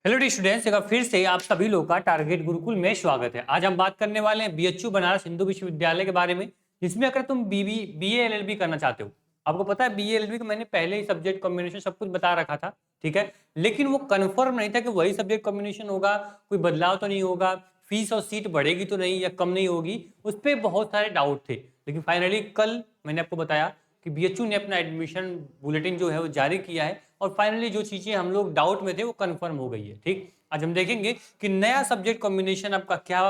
Hello D students, एक बार फिर से आप सभी लोग का टारगेट गुरुकुल में स्वागत है। आज हम बात करने वाले हैं बीएचयू बनारस हिंदू विश्वविद्यालय के बारे में, जिसमें अगर तुम बीए एलएलबी करना चाहते हो। आपको पता है बीए एलएलबी का मैंने पहले ही सब्जेक्ट कॉम्बिनेशन सब कुछ बता रखा था, ठीक है। लेकिन वो कंफर्म नहीं था कि वही सब्जेक्ट कॉम्बिनेशन होगा, कोई बदलाव तो नहीं होगा, फीस और सीट बढ़ेगी तो नहीं या कम नहीं होगी, उस पर बहुत सारे डाउट थे। लेकिन फाइनली कल मैंने आपको बताया कि बीएचयू ने अपना एडमिशन बुलेटिन जो है वो जारी किया है और फाइनली जो चीजें हम लोग डाउट में थे वो कंफर्म हो गई है। ठीक, आज हम देखेंगे कि नया सब्जेक्ट कॉम्बिनेशन आपका क्या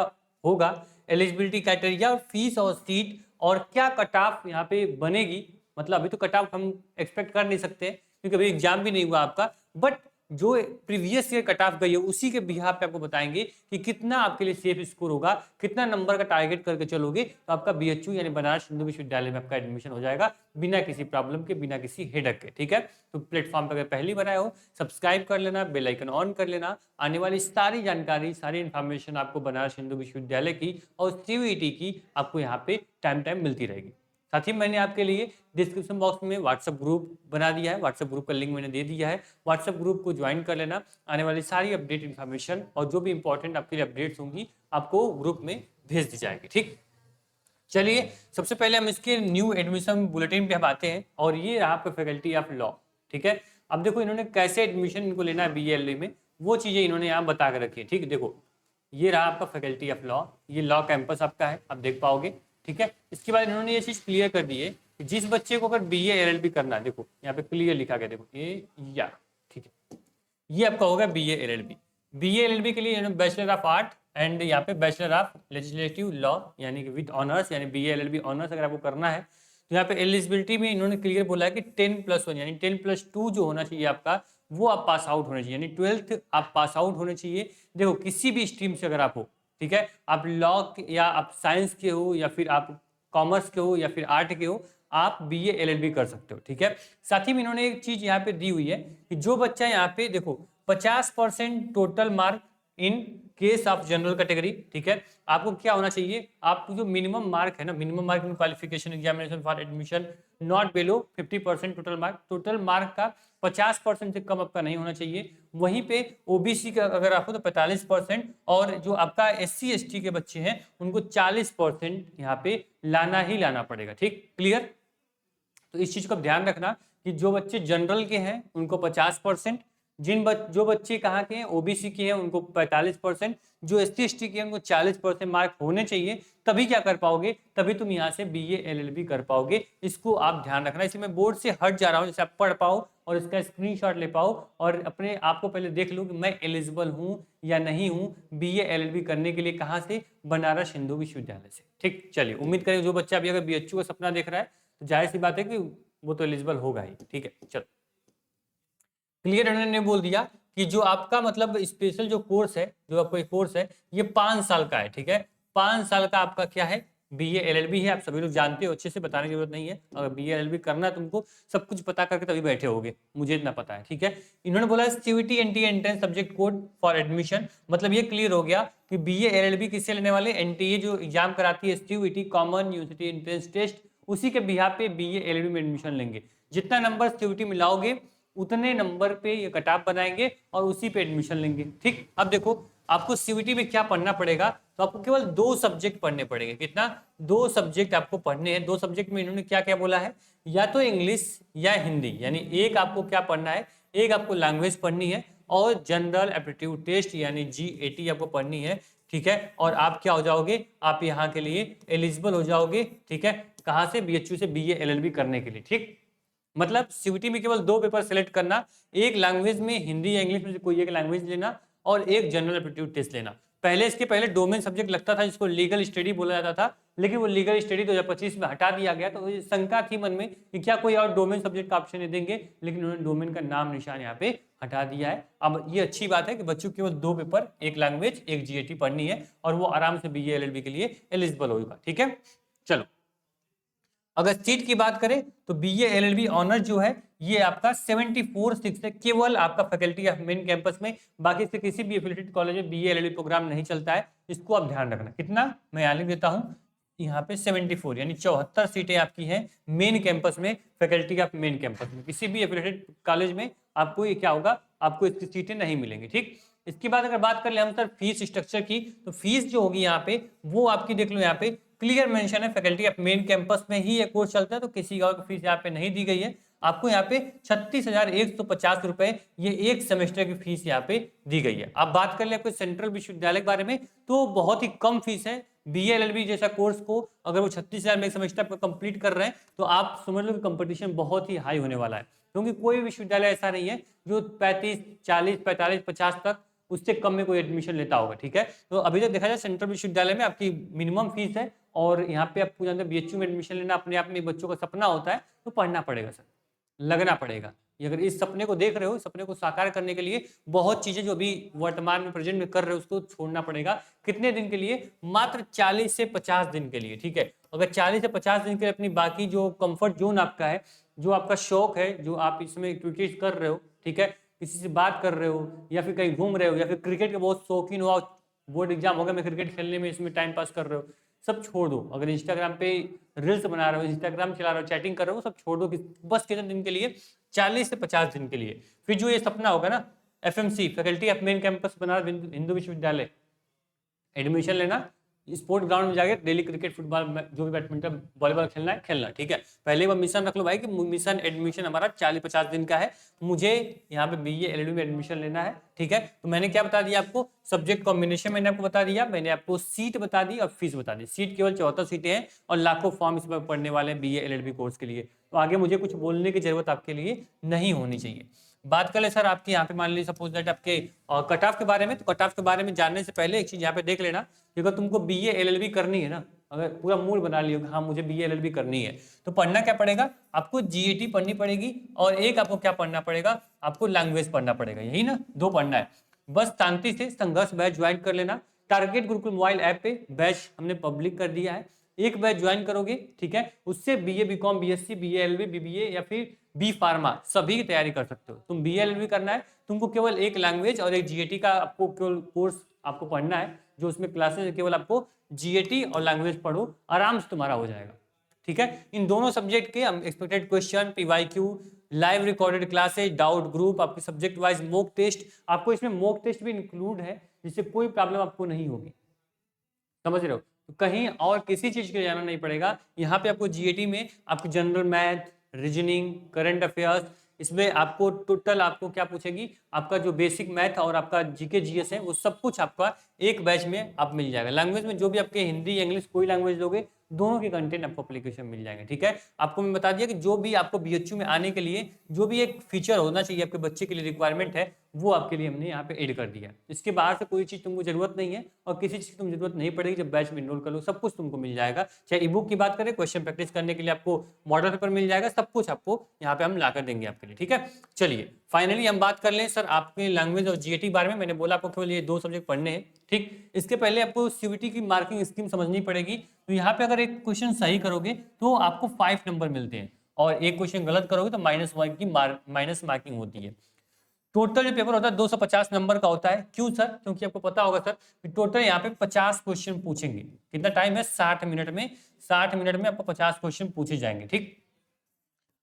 होगा, एलिजिबिलिटी क्राइटेरिया और फीस और सीट और क्या कट ऑफ यहाँ पे बनेगी। मतलब अभी तो कट ऑफ हम एक्सपेक्ट कर नहीं सकते क्योंकि अभी एग्जाम भी नहीं हुआ आपका, बट जो प्रीवियस ईयर कट ऑफ गई है उसी के बिहाफ पे आपको बताएंगे कि कितना आपके लिए सेफ स्कोर होगा, कितना नंबर का टारगेट करके चलोगे तो आपका बीएचयू यानी बनारस हिंदू विश्वविद्यालय में आपका एडमिशन हो जाएगा बिना किसी प्रॉब्लम के, बिना किसी हेडक के। ठीक है, तो प्लेटफॉर्म पर अगर पहली बार आए हो सब्सक्राइब कर लेना, बेल आइकन ऑन कर लेना। आने वाली सारी जानकारी, सारी इन्फॉर्मेशन आपको बनारस हिंदू विश्वविद्यालय की और सीयूईटी की आपको यहाँ पे टाइम टाइम मिलती रहेगी। साथ ही मैंने आपके लिए डिस्क्रिप्शन बॉक्स में व्हाट्सएप ग्रुप बना दिया है, व्हाट्सएप ग्रुप का लिंक मैंने दे दिया है। व्हाट्सएप ग्रुप को ज्वाइन कर लेना, आने वाली सारी अपडेट इन्फॉर्मेशन और जो भी इंपॉर्टेंट आपके लिए अपडेट्स होंगी आपको ग्रुप में भेज दी जाएगी। ठीक, चलिए सबसे पहले हम इसके न्यू एडमिशन बुलेटिन पे हम आते हैं और ये रहा आपका फैकल्टी ऑफ लॉ। ठीक है, अब देखो इन्होंने कैसे एडमिशन इनको लेना है बीएलए में, वो चीजें इन्होंने यहाँ बता के रखी है। ठीक, देखो ये रहा आपका फैकल्टी ऑफ लॉ, ये लॉ कैंपस आपका है, आप देख पाओगे। ठीक है, इसके बाद इन्होंने ये चीज क्लियर कर दी है कि जिस बच्चे को अगर बीए एलएलबी करना है, देखो यहाँ पे क्लियर लिखा गया, देखो ये या ठीक है, ये आपका होगा बीए एलएलबी। बीए एलएलबी के लिए इन्होंने बैचलर ऑफ आर्ट एंड यहाँ पे बैचलर ऑफ लेजिस्लेटिव लॉ यानी कि विद ऑनर्स, यानी बीए एलएलबी ऑनर्स अगर आपको करना है तो यहाँ पे एलिजिबिलिटी में इन्होंने क्लियर बोला है कि 10+1 यानी 10+2 जो होना चाहिए आपका, वो आप पास आउट होने चाहिए, यानी 12th आप पास आउट होने चाहिए। देखो किसी भी स्ट्रीम से अगर आप हो, ठीक है, आप लॉ या आप साइंस के हो या फिर आप कॉमर्स के हो या फिर आर्ट के हो, आप बीए एलएलबी कर सकते हो। ठीक है, साथ ही में इन्होंने एक चीज यहाँ पे दी हुई है कि जो बच्चा यहाँ पे देखो 50% total mark in case of general category, ठीक है, आपको क्या होना चाहिए, आपको जो मिनिमम मार्क है ना, minimum mark in qualification examination for admission not below 50% total mark, total mark का 50% से कम आपका नहीं होना चाहिए। वहीं पे ओबीसी का अगर आप हो तो 45% और जो आपका एससी एसटी के बच्चे हैं उनको 40% यहाँ पे लाना ही लाना पड़ेगा। ठीक, क्लियर। तो इस चीज को ध्यान रखना कि जो बच्चे जनरल के हैं उनको 50%, जो बच्चे कहाँ के हैं ओबीसी के हैं उनको 45%, जो एसटी एसटी के हैं उनको 40% मार्क होने चाहिए, तभी क्या कर पाओगे, तभी तुम यहाँ से बीए एलएलबी कर पाओगे। इसको आप ध्यान रखना। इसी मैं बोर्ड से हट जा रहा हूँ जैसे आप पढ़ पाओ और इसका स्क्रीनशॉट ले पाओ और अपने आप को पहले देख लो कि मैं एलिजिबल हूँ या नहीं हूँ बीए एलएलबी करने के लिए। कहाँ से? बनारस हिंदू विश्वविद्यालय से। ठीक, चलिए उम्मीद करें जो बच्चा अभी अगर बीएचयू का सपना देख रहा है तो जाहिर सी बात है कि वो तो एलिजिबल होगा ही। ठीक है, चलो क्लियर। उन्होंने बोल दिया कि जो आपका मतलब स्पेशल जो कोर्स है, जो आपका कोर्स है ये 5 साल का है। ठीक है, 5 साल का आपका क्या है, बीए एलएलबी है। आप सभी लोग जानते हो, अच्छे से बताने की जरूरत नहीं है। अगर बीए एलएलबी करना है तुमको सब कुछ पता करके तभी बैठे होगे, मुझे इतना पता है। ठीक है, इन्होंने बोला CUET NTA entrance subject code for admission, मतलब ये क्लियर हो गया कि बीए एलएलबी किससे लेने वाले, एनटीए जो एग्जाम कराती है CUET common university entrance test, उसी के बिहाफ पे बीए एलएलबी में एडमिशन लेंगे। जितना नंबर सीयूईटी में लाओगे उतने नंबर पे ये कटाप बनाएंगे और उसी पे एडमिशन लेंगे। ठीक, अब देखो आपको सीयूईटी में क्या पढ़ना पड़ेगा, तो आपको केवल 2 सब्जेक्ट पढ़ने पड़ेंगे। कितना? 2 सब्जेक्ट आपको पढ़ने हैं। 2 सब्जेक्ट में इन्होंने क्या क्या बोला है, या तो इंग्लिश या हिंदी, यानी एक आपको क्या पढ़ना है, एक आपको लैंग्वेज पढ़नी है और जनरल एप्टीट्यूड टेस्ट यानी जीएटी आपको पढ़नी है। ठीक है, और आप क्या हो जाओगे, आप यहाँ के लिए एलिजिबल हो जाओगे। ठीक है, कहाँ से? बीएचयू से बीए एलएलबी करने के लिए। ठीक, मतलब सीयूईटी में केवल 2 पेपर सेलेक्ट करना, एक लैंग्वेज में हिंदी या इंग्लिश में से कोई एक लैंग्वेज लेना और एक जनरल एप्टीट्यूड टेस्ट लेना। पहले इसके पहले डोमेन सब्जेक्ट लगता था जिसको लीगल स्टडी बोला जाता था, लेकिन वो लीगल स्टडी 2025 में हटा दिया गया। तो शंका थी मन में कि क्या कोई और डोमेन सब्जेक्ट का ऑप्शन नहीं देंगे, लेकिन उन्होंने डोमेन का नाम निशान यहाँ पे हटा दिया है। अब ये अच्छी बात है कि बच्चों केवल 2 पेपर, एक लैंग्वेज एक जीएटी पढ़नी है और वो आराम से बीए एलएलबी के लिए एलिजिबल होगा। ठीक है, चलो अगर सीट की बात करें तो बीए एलएलबी ऑनर्स जो है ये आपका 74 सीट है केवल आपका फैकल्टी ऑफ मेन कैंपस में। बाकी से किसी भी एफिलिएटेड कॉलेज में बीए एलएलबी प्रोग्राम नहीं चलता है, इसको आप ध्यान रखना। कितना? मैं यहाँ लिख देता हूँ, यहाँ पे 74 यानी 74 सीटें आपकी हैं मेन कैंपस में, फैकल्टी ऑफ मेन कैंपस में। किसी भी एफिलिएटेड कॉलेज में आपको ये क्या होगा, आपको इसकी सीटें नहीं मिलेंगी। ठीक, इसके बाद अगर बात कर ले हम सर फीस स्ट्रक्चर की, तो फीस जो होगी यहाँ पे वो आपकी देख लो, यहाँ पे क्लियर मेंशन है फैकल्टी ऑफ मेन कैंपस में ही ये कोर्स चलता है, तो किसी और की फीस यहाँ पे नहीं दी गई है। आपको यहाँ पे 36,150 रुपए ये एक सेमेस्टर की फीस यहाँ पे दी गई है। आप बात कर ले आपके सेंट्रल विश्वविद्यालय के बारे में, तो बहुत ही कम फीस है। BA LLB जैसा कोर्स को अगर वो 36,000 में एक सेमेस्टर पर कंप्लीट कर रहे हैं, तो आप समझ लो कि कंपटीशन बहुत ही हाई होने वाला है, क्योंकि कोई विश्वविद्यालय ऐसा नहीं है जो 35, 40, 45, 50 तक उससे कम में कोई एडमिशन लेता होगा। ठीक है, तो अभी तक देखा जाए सेंट्रल विश्वविद्यालय में आपकी मिनिमम फीस है, और यहाँ पे आपको जानते हैं BHU में एडमिशन लेना अपने आप में बच्चों का सपना होता है, तो पढ़ना पड़ेगा सर, लगना पड़ेगा। ये अगर इस सपने को देख रहे हो, सपने को साकार करने के लिए बहुत चीजें जो अभी वर्तमान में प्रेजेंट में कर रहे हो उसको छोड़ना पड़ेगा। कितने दिन के लिए? मात्र 40 से 50 दिन के लिए। ठीक है, अगर 40 से 50 दिन के लिए अपनी बाकी जो कंफर्ट जोन आपका है, जो आपका शौक है, जो आप इसमें एक्टिविटीज कर रहे हो, ठीक है, किसी से बात कर रहे हो या फिर कहीं घूम रहे हो या फिर क्रिकेट के बहुत शौकीन हो, बोर्ड एग्जाम हो गया, मैं क्रिकेट खेलने में इसमें टाइम पास कर रहे हो, सब छोड़ दो। अगर इंस्टाग्राम पे रील्स बना रहे हो, इंस्टाग्राम चला रहे हो, चैटिंग कर रहे हो, सब छोड़ दो। बस कितने दिन के लिए? 40 से 50 दिन के लिए। फिर जो ये सपना होगा ना, FMC faculty of main campus Banaras Hindu विश्वविद्यालय, एडमिशन लेना, स्पोर्ट ग्राउंड में जाके डेली क्रिकेट, फुटबॉल, जो भी बैडमिंटन, वॉलीबॉल खेलना है खेलना। ठीक है, पहले वो मिशन रख लो भाई कि मिशन एडमिशन हमारा 40-50 दिन का है, मुझे यहाँ पे BA LLB में एडमिशन लेना है। ठीक है, तो मैंने क्या बता दिया आपको? सब्जेक्ट कॉम्बिनेशन मैंने आपको बता दिया, मैंने आपको सीट बता दी और फीस बता दी। सीट केवल 74 सीटें हैं और लाखों फॉर्म इसमें पढ़ने वाले हैं BA LLB कोर्स के लिए, तो आगे मुझे कुछ बोलने की जरूरत आपके लिए नहीं होनी चाहिए। बात कर ले सर आपके यहाँ पे, मान लीजिए सपोज दैट आपके कट ऑफ के बारे में, तो कट ऑफ के बारे में जानने से पहले एक चीज यहाँ पे देख लेना, अगर तुमको BA LLB करनी है ना, अगर पूरा मूड बना लियो कि हाँ मुझे BA LLB करनी है, तो पढ़ना क्या पड़ेगा? आपको GAT पढ़नी पड़ेगी, और एक आपको क्या पढ़ना पड़ेगा? आपको लैंग्वेज पढ़ना पड़ेगा, यही ना, 2 पढ़ना है। बस शांति से संघर्ष बैच ज्वाइन कर लेना। टारगेट गुरुकुल मोबाइल ऐप पे बैच हमने पब्लिक कर दिया है, एक बैच ज्वाइन करोगे, ठीक है, उससे BA BCom BSc BA LLB BBA या फिर B फार्मा सभी की तैयारी कर सकते हो। तुम BA LLB करना है, तुमको केवल एक लैंग्वेज और एक GAT का आपको केवल कोर्स आपको पढ़ना है, जो उसमें क्लासेस केवल आपको GAT और लैंग्वेज पढ़ो, आराम से तुम्हारा हो जाएगा। ठीक है, इन दोनों सब्जेक्ट के हम expected question, PYQ, live recorded classes, doubt group, आपके सब्जेक्ट वाइज मॉक टेस्ट, आपको इसमें मॉक टेस्ट भी इंक्लूड है, जिससे कोई प्रॉब्लम आपको नहीं होगी। समझ रहे हो? तो कहीं और किसी चीज के लिए जाना नहीं पड़ेगा। यहाँ पे आपको GAT में आपकी general math, reasoning, current affairs, इसमें आपको टोटल आपको क्या पूछेगी? आपका जो बेसिक मैथ और आपका GK GS है, वो सब कुछ आपका एक बैच में आप मिल जाएगा। लैंग्वेज में जो भी आपके हिंदी, इंग्लिश, कोई लैंग्वेज लोगे, दोनों के कंटेंट आपको एप्लीकेशन मिल जाएंगे। ठीक है, आपको मैं बता दिया कि जो भी आपको BHU में आने के लिए जो भी एक फीचर होना चाहिए आपके बच्चे के लिए, रिक्वायरमेंट है, वो आपके लिए हमने यहाँ पे ऐड कर दिया। इसके बाहर से कोई चीज तुमको जरूरत नहीं है, और किसी चीज की तुम जरूरत नहीं पड़ेगी। जब बैच में इनरोल कर लो, सब कुछ तुमको मिल जाएगा। चाहे ई-बुक की बात करें, क्वेश्चन प्रैक्टिस करने के लिए आपको मॉडल पेपर मिल जाएगा, सब कुछ आपको यहाँ पे हम ला कर देंगे आपके लिए। ठीक है, चलिए फाइनली हम बात कर लें सर आपके लैंग्वेज और GAT बारे में। मैंने बोला आपको केवल ये 2 सब्जेक्ट पढ़ने हैं। ठीक, इसके पहले आपको CVT की मार्किंग स्कीम समझनी पड़ेगी। तो यहाँ पे अगर एक क्वेश्चन सही करोगे तो आपको 5 नंबर मिलते हैं, और एक क्वेश्चन गलत करोगे तो -1 की माइनस मार्किंग होती है। टोटल जो पेपर होता है 250 नंबर का होता है। क्यों सर? क्योंकि आपको पता होगा सर कि टोटल यहाँ पे 50 क्वेश्चन पूछेंगे। कितना टाइम है? 60 मिनट में। 60 मिनट में आपको 50 क्वेश्चन पूछे जाएंगे। ठीक,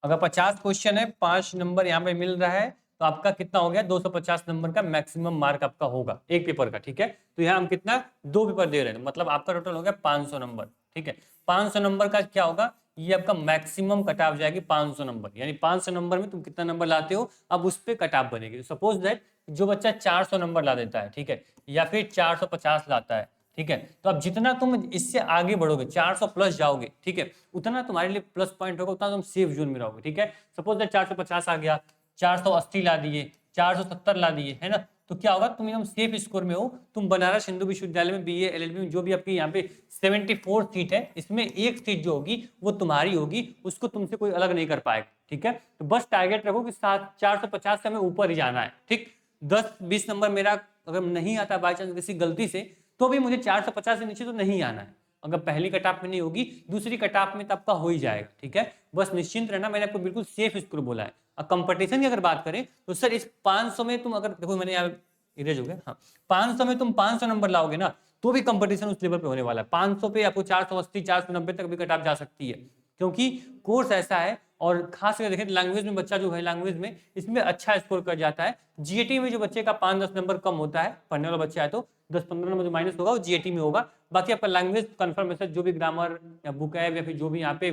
अगर 50 क्वेश्चन है, 5 नंबर यहाँ पे मिल रहा है, तो आपका कितना हो गया? 250 नंबर का मैक्सिमम मार्क आपका होगा एक पेपर का। ठीक है, तो यहाँ हम कितना 2 पेपर दे रहे हैं, मतलब आपका टोटल हो गया 500 नंबर। ठीक है, 500 नंबर का क्या होगा? ये आपका मैक्सिमम कट ऑफ जाएगी 500 नंबर, यानी 500 नंबर में तुम कितना नंबर लाते हो, अब उस पर कट ऑफ बनेगी। सपोज दैट जो बच्चा 400 नंबर ला देता है, ठीक है, या फिर 450 लाता है, ठीक है, तो अब जितना तुम इससे आगे बढ़ोगे, 400 प्लस जाओगे, ठीक है, उतना तुम्हारे लिए प्लस पॉइंट होगा, उतना तुम सेफ जोन में रहोगे। ठीक है, सपोज दैट 450 आ गया, 480 ला दिए, 470 ला दिए, है ना, तो क्या होगा? तुम एकदम सेफ स्कोर में हो। तुम बनारस हिंदू विश्वविद्यालय में BA LLB में जो भी आपकी यहाँ पे 74 सीट है, इसमें एक सीट जो होगी वो तुम्हारी होगी, उसको तुमसे कोई अलग नहीं कर पाएगा। ठीक है, तो बस टारगेट रखो कि 450 से हमें ऊपर ही जाना है। ठीक, 10-20 नंबर मेरा अगर नहीं आता बाई चांस किसी गलती से, तो भी मुझे 450 से नीचे तो नहीं आना है। अगर पहली कटाप में नहीं होगी, दूसरी कटाप में तो आपका हो ही जाएगा। ठीक है, बस निश्चिंत रहना, मैंने आपको बिल्कुल सेफ स्कोर बोला है। अब कंपटीशन की अगर बात करें तो सर इस 500 में तुम अगर देखो, मैंने यहाँ इरेज हो गया, हाँ, 500 में तुम 500 नंबर लाओगे ना, तो भी कंपटीशन उस लेवल पे होने वाला है। 500 पे आपको 480 490 तक भी कटाप जा सकती है, क्योंकि कोर्स ऐसा है और खास करके देखें लैंग्वेज में बच्चा जो है लैंग्वेज में इसमें अच्छा स्कोर कर जाता है। जीएटी में जो बच्चे का 5-10 नंबर कम होता है, पढ़ने वाला बच्चा है तो 10-15 नंबर जो माइनस होगा वो जीएटी में होगा। बाकी आपका लैंग्वेज कन्फर्मेशन जो भी ग्रामर या बुक ऐप या फिर जो भी यहाँ पे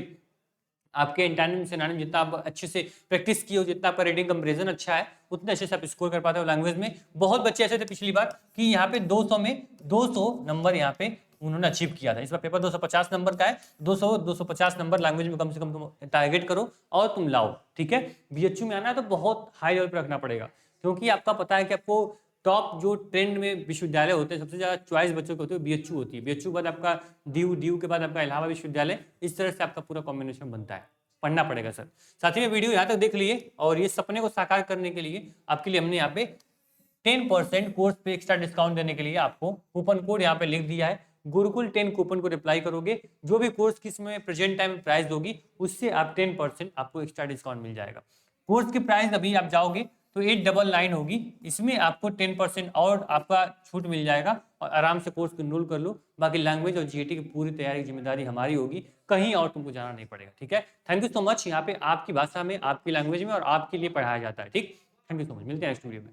आपके इंटरनेट से नानी जितना आप अच्छे से प्रैक्टिस किए हो, जितना आपका रीडिंग कंपैरिजन अच्छा है, उतने अच्छे से आप स्कोर कर पाते हो लैंग्वेज में। बहुत बच्चे ऐसे थे पिछली बार कि यहाँ पे 200 में 200 नंबर यहाँ पे उन्होंने अचीव किया था। इस बार पेपर 250 नंबर का है, 200-250 नंबर लैंग्वेज में कम से कम तुम टारगेट करो और तुम लाओ, ठीक है। बीएचयू में आना है तो बहुत हाई लेवल पर रखना पड़ेगा, क्योंकि आपका पता है कि आपको टॉप जो ट्रेंड में विश्वविद्यालय होते हैं सबसे ज्यादा चॉइस बच्चों के होते हैं बीएचयू होती है। बीएचयू के बाद आपका ड्यू के बाद आपका इलाहाबाद विश्वविद्यालय, इस तरह से आपका पूरा कॉम्बिनेशन बनता है, पढ़ना पड़ेगा सर। साथ ही में वीडियो यहाँ तक देख लिए और ये सपने को साकार करने के लिए आपके लिए हमने यहाँ पे 10% कोर्स पे एक्स्ट्रा डिस्काउंट देने के लिए आपको कूपन कोड यहाँ पे लिख दिया है। गुरुकुल 10 कूपन को रिप्लाई करोगे, जो भी कोर्स की इसमें प्रेजेंट टाइम प्राइस होगी उससे आप 10% आपको एक्स्ट्रा डिस्काउंट मिल जाएगा। कोर्स की प्राइस अभी आप जाओगे तो 899 होगी, इसमें आपको 10% और आपका छूट मिल जाएगा और आराम से कोर्स को इनरोल कर लो। बाकी लैंग्वेज और जीएटी की पूरी तैयारी जिम्मेदारी हमारी होगी, कहीं और तुमको जाना नहीं पड़ेगा, ठीक है। Thank you so much. यहाँ पे आपकी भाषा में, आपकी लैंग्वेज में और आपके लिए पढ़ाया जाता है, ठीक। थैंक यू सो मच, मिलते हैं नेक्स्ट वीडियो में।